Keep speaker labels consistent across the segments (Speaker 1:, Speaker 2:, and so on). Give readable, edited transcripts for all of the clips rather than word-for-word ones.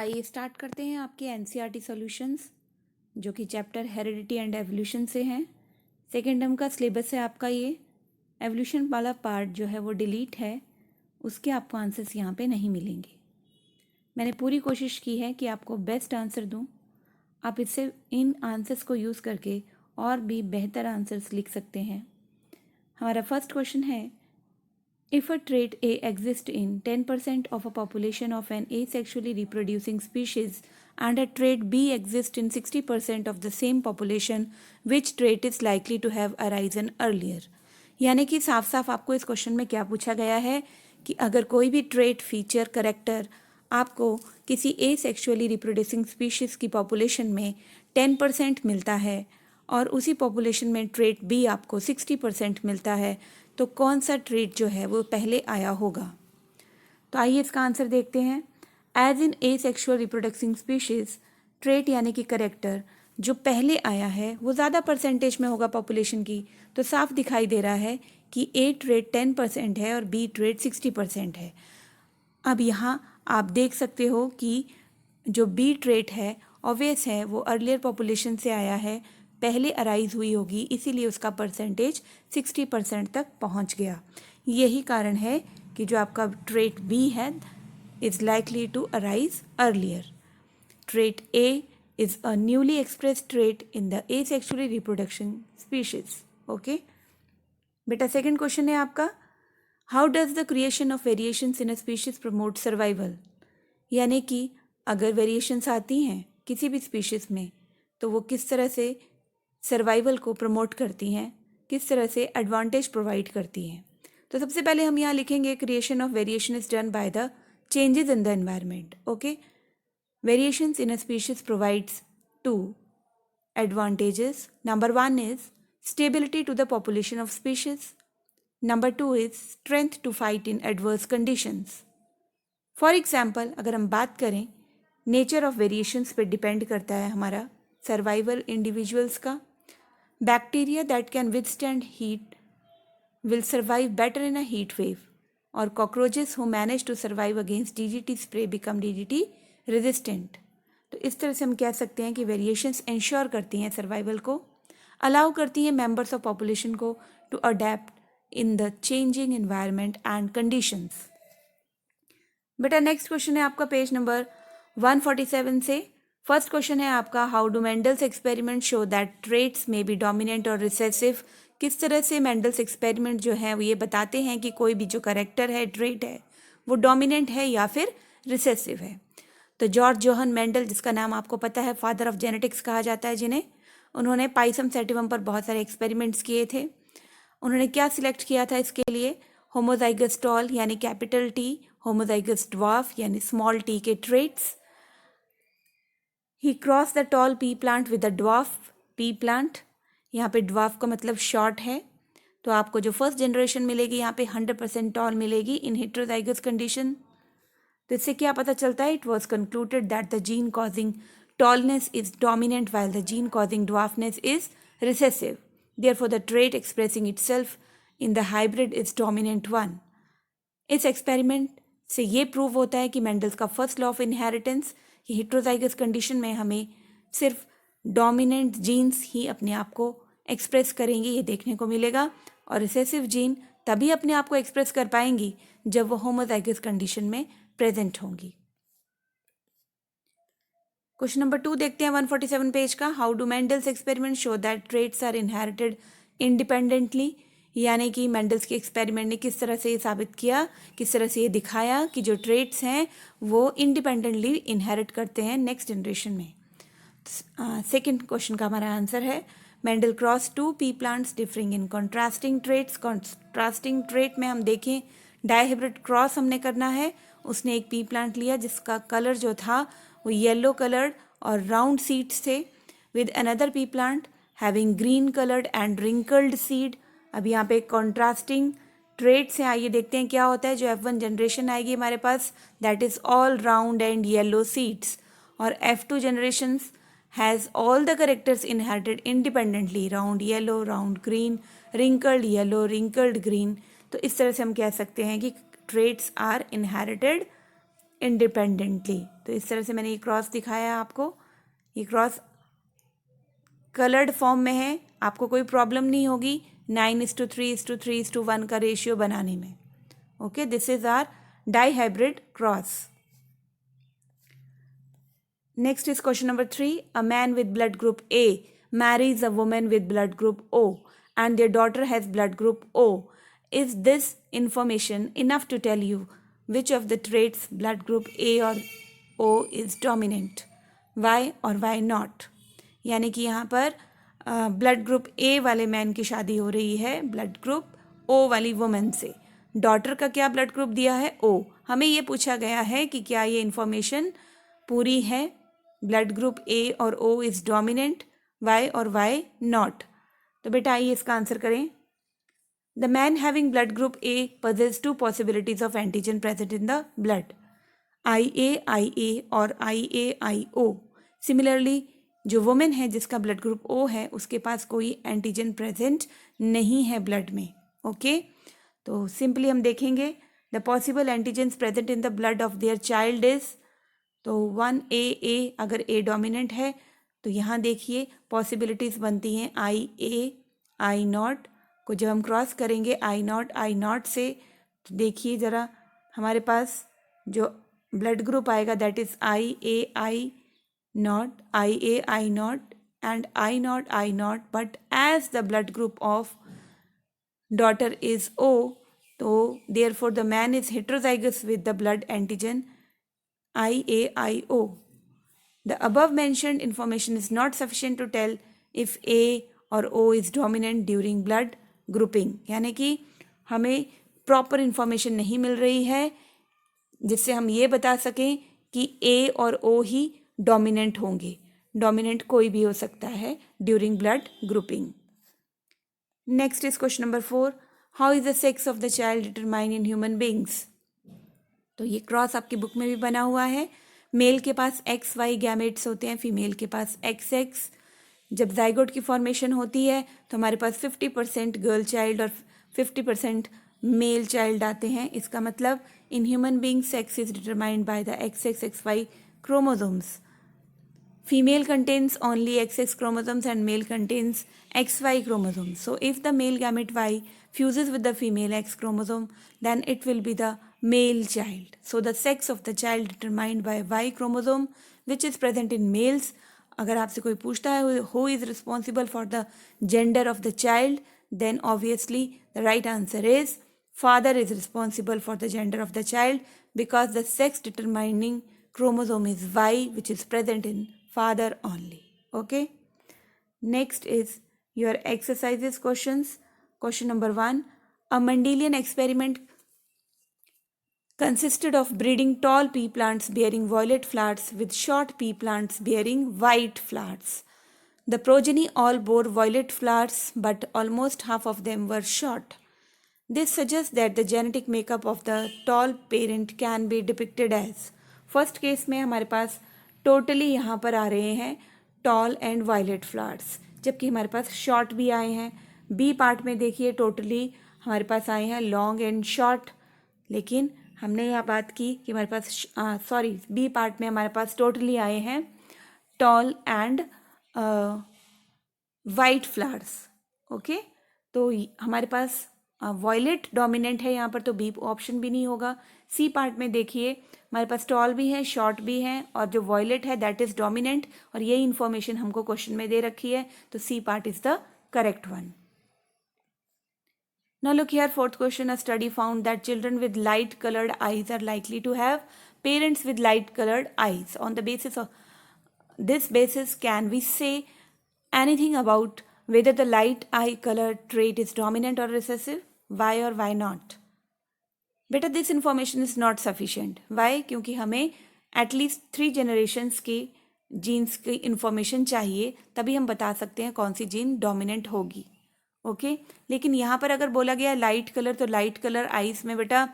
Speaker 1: आइए स्टार्ट करते हैं आपके एनसीईआरटी सॉल्यूशंस जो कि चैप्टर हेरिडिटी एंड एवोल्यूशन से हैं। सेकेंड टर्म का सिलेबस है आपका। ये एवोल्यूशन वाला पार्ट जो है वो डिलीट है, उसके आपको आंसर्स यहाँ पे नहीं मिलेंगे। मैंने पूरी कोशिश की है कि आपको बेस्ट आंसर दूँ। आप इससे इन आंसर्स को यूज़ करके और भी बेहतर आंसर्स लिख सकते हैं। हमारा फर्स्ट क्वेश्चन है, if a trait A exists in 10% of a population of an asexually reproducing species and a trait B exists in 60% of the same population, which trait is likely to have arisen earlier? यानी कि साफ साफ आपको इस question में क्या पूछा गया है कि अगर कोई भी ट्रेट, फीचर, करेक्टर आपको किसी एसेक्सुअली रिप्रोड्यूसिंग स्पीशीज़ की पॉपुलेशन में 10% मिलता है और उसी पॉपुलेशन में ट्रेट बी आपको 60% मिलता है, तो कौन सा ट्रेट जो है वो पहले आया होगा। तो आइए इसका आंसर देखते हैं। As in asexual reproducing species, trait यानी कि करेक्टर जो पहले आया है वो ज़्यादा परसेंटेज में होगा पॉपुलेशन की। तो साफ दिखाई दे रहा है कि ए ट्रेट 10% है और बी ट्रेट 60% है। अब यहाँ आप देख सकते हो कि जो बी ट्रेट है ऑब्वियस है वो अर्लियर पॉपुलेशन से आया है, पहले अराइज हुई होगी, इसीलिए उसका परसेंटेज 60% तक पहुंच गया। यही कारण है कि जो आपका ट्रेट बी है is likely to arise earlier. Trait A is a newly expressed trait in the asexually reproduction species. Okay बेटा, सेकेंड क्वेश्चन है आपका, how does the creation of variations in a species promote survival? यानी कि अगर variations आती हैं किसी भी स्पीशीज़ में तो वो किस तरह से सर्वाइवल को प्रमोट करती हैं, किस तरह से एडवांटेज प्रोवाइड करती हैं। तो सबसे पहले हम यहाँ लिखेंगे creation of variation is done by the changes in the environment. Okay, variations in a species provides two advantages. Number 1 is stability to the population of species. Number 2 is strength to fight in adverse conditions. For example अगर हम बात करें, nature of variations पे depend करता है हमारा survival individuals का। Bacteria that can withstand heat will survive better in a heat wave, और cockroaches who manage to survive against DDT spray become DDT resistant. तो इस तरह से हम कह सकते हैं कि वेरिएशंस इंश्योर करती हैं सर्वाइवल को, अलाउ करती हैं मेंबर्स ऑफ पॉपुलेशन को to adapt in the changing environment and conditions. बेटा नेक्स्ट क्वेश्चन है आपका पेज नंबर 147 से। फर्स्ट क्वेश्चन है आपका, how do Mendel's experiment show that traits में बी डोमिनेंट और रिसेसिव? किस तरह से मेंडल्स एक्सपेरिमेंट जो है वो ये बताते हैं कि कोई भी जो करेक्टर है, ट्रेट है, वो डोमिनेंट है या फिर रिसेसिव है। तो जॉर्ज जोहन मेंडल, जिसका नाम आपको पता है फादर ऑफ जेनेटिक्स कहा जाता है जिन्हें, उन्होंने पाइसम सेटिवम पर बहुत सारे एक्सपेरिमेंट्स किए थे। उन्होंने क्या सिलेक्ट किया था इसके लिए? होमोजाइगस टॉल यानी कैपिटल टी, होमोजाइगस ड्वार्फ यानी स्मॉल टी के traits. He cross the tall P plant with the dwarf P plant. यहाँ पे ड्वार्फ का मतलब शॉर्ट है, तो आपको जो फर्स्ट जनरेशन मिलेगी यहाँ पे 100% टॉल मिलेगी इन हेटेरोजाइगस कंडीशन। तो इससे क्या पता चलता है? It was concluded that the gene causing tallness is dominant while the gene causing dwarfness is recessive. Therefore, the trait expressing itself in the hybrid is dominant one. इस experiment से ये prove होता है कि मेंडल्स का first law of inheritance, कि heterozygous condition में हमें सिर्फ डोमिनेंट जीन्स ही अपने आप को एक्सप्रेस करेंगे, ये देखने को मिलेगा, और रिसेसिव जीन तभी अपने आप को एक्सप्रेस कर पाएंगी जब वो होमोजाइगस कंडीशन में प्रेजेंट होंगी। क्वेश्चन नंबर 2 देखते हैं 147 पेज का, how do Mendel's experiment show that traits are inherited independently? यानी कि मेंडल्स के एक्सपेरिमेंट ने किस तरह से ये साबित किया, किस तरह से ये दिखाया कि जो ट्रेट्स हैं वो इंडिपेंडेंटली इनहेरिट करते हैं नेक्स्ट जनरेशन में। सेकेंड क्वेश्चन का हमारा आंसर है, Mendel cross 2 P plants differing in contrasting traits. Contrasting trait में हम देखें डायहाइब्रिड क्रॉस हमने करना है। उसने एक पी प्लांट लिया जिसका कलर जो था वो येलो कलर्ड और राउंड सीड्स थे, with another P plant having green coloured and wrinkled seed. अब यहाँ पे कॉन्ट्रास्टिंग ट्रेट्स हैं, आइए देखते हैं क्या होता है। जो F1 जनरेशन आएगी हमारे पास, that is all round and yellow seeds, और F2 generations has all the characters inherited independently, round yellow, round green, wrinkled yellow, wrinkled green. तो इस तरह से हम कह सकते हैं कि ट्रेट्स आर इनहेरिटेड इंडिपेंडेंटली। तो इस तरह से मैंने ये क्रॉस दिखाया आपको। ये क्रॉस कलर्ड फॉर्म में है, आपको कोई प्रॉब्लम नहीं होगी 9:3:3:1 का रेशियो बनाने में। Okay, this is our dihybrid cross. Next is question number 3। A man with blood group A marries a woman with blood group O and their daughter has blood group O. Is this information enough to tell you which of the traits blood group A or O is dominant? Why or why not? यानी कि यहाँ पर blood group ए वाले man की शादी हो रही है ब्लड ग्रुप ओ वाली वुमेन से। डॉटर का क्या ब्लड ग्रुप दिया है? ओ। हमें ये पूछा गया है कि क्या ये इंफॉर्मेशन पूरी है? ब्लड ग्रुप ए और ओ is dominant, Y or why not? तो बेटा आइए इसका आंसर करें। The man having blood group A possess two possibilities of antigen present in the blood, IA और IAIO। सिमिलरली जो वुमेन है जिसका ब्लड ग्रुप ओ है उसके पास कोई एंटीजन प्रेजेंट नहीं है ब्लड में। ओके, तो सिंपली हम देखेंगे the possible antigens present in the blood of their child is, तो 1A अगर ए डोमिनेंट है तो यहाँ देखिए पॉसिबिलिटीज़ बनती हैं IA I0 को जब हम क्रॉस करेंगे I0 से, तो देखिए ज़रा हमारे पास जो ब्लड ग्रुप आएगा that is IA I0 and I0 but as the blood group of daughter is O, तो therefore the man is heterozygous with the blood antigen IAIO. The above mentioned information is not sufficient to tell if A or O is dominant during blood grouping. यानी कि हमें proper information नहीं मिल रही है जिससे हम ये बता सकें कि A और O ही डोमिनेंट होंगे। डोमिनेंट कोई भी हो सकता है during blood grouping. Next is question number 4। How is the sex of the child determine in human beings? तो ये क्रॉस आपकी बुक में भी बना हुआ है। मेल के पास XY गैमेट्स होते हैं, फीमेल के पास XX। जब जाइगोट की फॉर्मेशन होती है तो हमारे पास 50% गर्ल चाइल्ड और 50% मेल चाइल्ड आते हैं। इसका मतलब in human being sex is determined by the XXXY chromosomes. Female contains only XX chromosomes and male contains XY chromosomes. So if the male gamete Y fuses with the female X chromosome, then it will be the male child. So the sex of the child determined by Y chromosome which is present in males. अगर आपसे कोई पूछता है who is responsible for the gender of the child, then obviously the right answer is father is responsible for the gender of the child because the sex determining chromosome is Y which is present in father only. Okay, next is your exercises questions. Question number 1. A Mendelian experiment consisted of breeding tall pea plants bearing violet flowers with short pea plants bearing white flowers. The progeny all bore violet flowers but almost half of them were short. This suggests that the genetic makeup of the tall parent can be depicted as, first case में हमारे पास totally यहाँ पर आ रहे हैं tall and violet flowers, जबकि हमारे पास short भी आए हैं। बी पार्ट में देखिए टोटली हमारे पास आए हैं लॉन्ग एंड शॉर्ट, लेकिन हमने यह बात की कि हमारे पास बी पार्ट में हमारे पास टोटली आए हैं tall and white flowers. Okay, तो हमारे पास वॉयलेट डोमिनेंट है यहाँ पर, तो बी ऑप्शन भी नहीं होगा। सी पार्ट में देखिए हमारे पास टॉल भी है शॉर्ट भी है और जो वॉयलेट है दैट इज डोमिनेंट, और यही इंफॉर्मेशन हमको क्वेश्चन में दे रखी है, तो C part is the correct one. Now look here, fourth question. A study found that children with light colored eyes are likely to have parents with light colored eyes. On the basis of this basis, can we say anything about whether the light eye color trait is dominant or recessive? Why or why not? बेटा this information is not sufficient. Why? क्योंकि हमें at least 3 generations की genes की information चाहिए, तभी हम बता सकते हैं कौन सी जीन डोमिनेंट होगी। ओके, लेकिन यहाँ पर अगर बोला गया लाइट कलर, तो लाइट कलर आइज में बेटा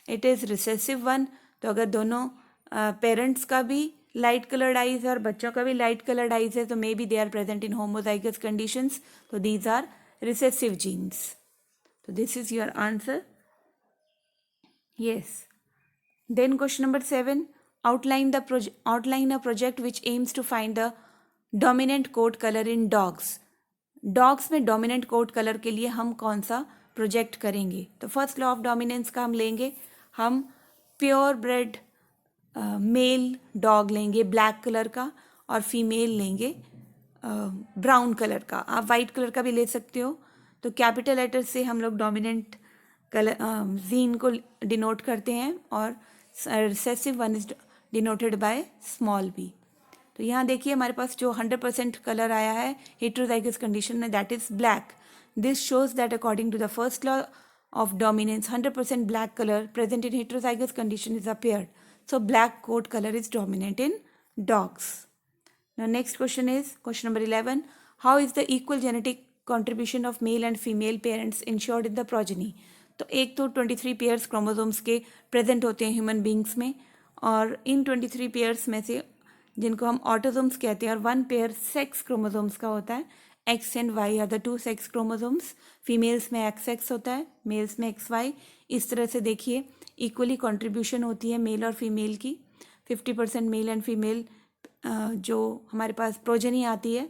Speaker 1: इट इज़ रिसेसिव वन। तो अगर दोनों पेरेंट्स का भी लाइट कलर्ड आइज है और बच्चों का भी लाइट कलर्ड आइज है, तो may be they are present in homozygous conditions, तो दीज आर रिसेसिव जीन्स। तो this is your answer. Yes. Then question number 7. outline a project which aims to find the dominant coat color in dogs. Dogs में dominant coat colour के लिए हम कौन सा project करेंगे? तो फर्स्ट लॉ ऑफ डोमिनेंस का हम लेंगे, हम प्योर ब्रेड मेल डॉग लेंगे ब्लैक कलर का और फीमेल लेंगे ब्राउन कलर का. आप वाइट कलर का भी ले सकते हो. तो कैपिटल लेटर से हम लोग डोमिनेंट कलर जीन को डिनोट करते हैं और recessive one is denoted by small b. तो यहाँ देखिए हमारे पास जो 100% कलर आया है हेटेरोजाइगस कंडीशन में, that is black. This shows that according to the first law of dominance 100% black colour present in heterozygous condition is appeared. So black coat color is dominant in dogs. Now next question is question number 11. How is the equal genetic contribution of male and female parents ensured in the progeny? तो एक तो 23 pairs chromosomes के present होते हैं human beings में, और इन 23 pairs में से जिनको हम ऑटोसोम्स कहते हैं, और 1 पेयर सेक्स क्रोमोसोम्स का होता है. X and Y are the 2 sex chromosomes. Females में XX होता है, मेल्स में XY. इस तरह से देखिए इक्वली कंट्रीब्यूशन होती है मेल और फीमेल की. 50% मेल एंड फीमेल जो हमारे पास प्रोजेनी आती है.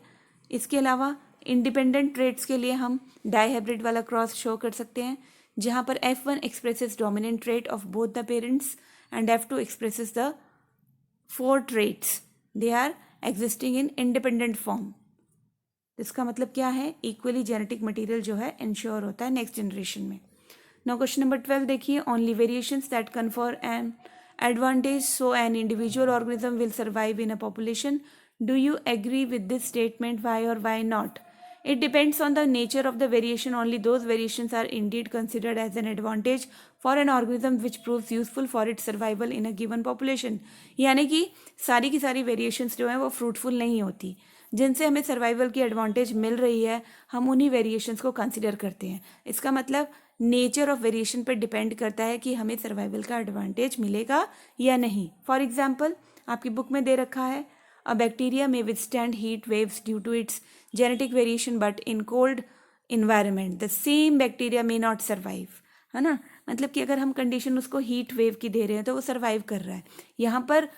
Speaker 1: इसके अलावा इंडिपेंडेंट ट्रेट्स के लिए हम डाईहाइब्रिड वाला क्रॉस शो कर सकते हैं, जहाँ पर F1 expresses dominant trait of both the parents and F2 expresses the 4 traits. They are existing in independent form. इसका मतलब क्या है? इक्वली जेनेटिक मटेरियल जो है इंश्योर होता है नेक्स्ट जनरेशन में. नाउ क्वेश्चन नंबर 12 देखिए. Only variations that confer an advantage so an individual organism will survive in a population. Do you agree with this statement? Why or why not? It depends on the nature of the variation. Only those variations are indeed considered as an advantage for an organism which proves useful for its survival in a given population. यानी कि सारी की सारी variations जो हैं वो fruitful नहीं होती. जिनसे हमें सर्वाइवल की एडवांटेज मिल रही है हम उन्हीं वेरिएशंस को कंसिडर करते हैं. इसका मतलब नेचर ऑफ वेरिएशन पर डिपेंड करता है कि हमें सर्वाइवल का एडवांटेज मिलेगा या नहीं. फॉर एग्जाम्पल आपकी बुक में दे रखा है, A bacteria may withstand heat waves due to its genetic variation, but in cold environment the same bacteria may not survive. है ना? मतलब कि अगर हम कंडीशन उसको हीट वेव की दे रहे हैं तो वो सर्वाइव कर रहा है. यहाँ पर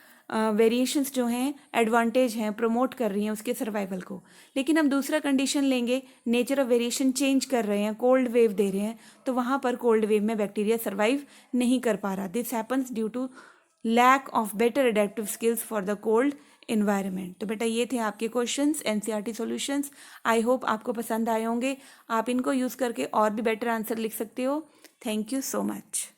Speaker 1: वेरिएशंस जो हैं एडवांटेज हैं, प्रमोट कर रही हैं उसके सर्वाइवल को. लेकिन हम दूसरा कंडीशन लेंगे, नेचर ऑफ वेरिएशन चेंज कर रहे हैं, कोल्ड वेव दे रहे हैं, तो वहाँ पर कोल्ड वेव में बैक्टीरिया सर्वाइव नहीं कर पा रहा. This happens due to lack of better adaptive skills for the cold environment. तो बेटा ये थे आपके questions NCERT solutions. I hope आपको पसंद आए होंगे. आप इनको यूज़ करके और भी बेटर आंसर लिख सकते हो. Thank you so much.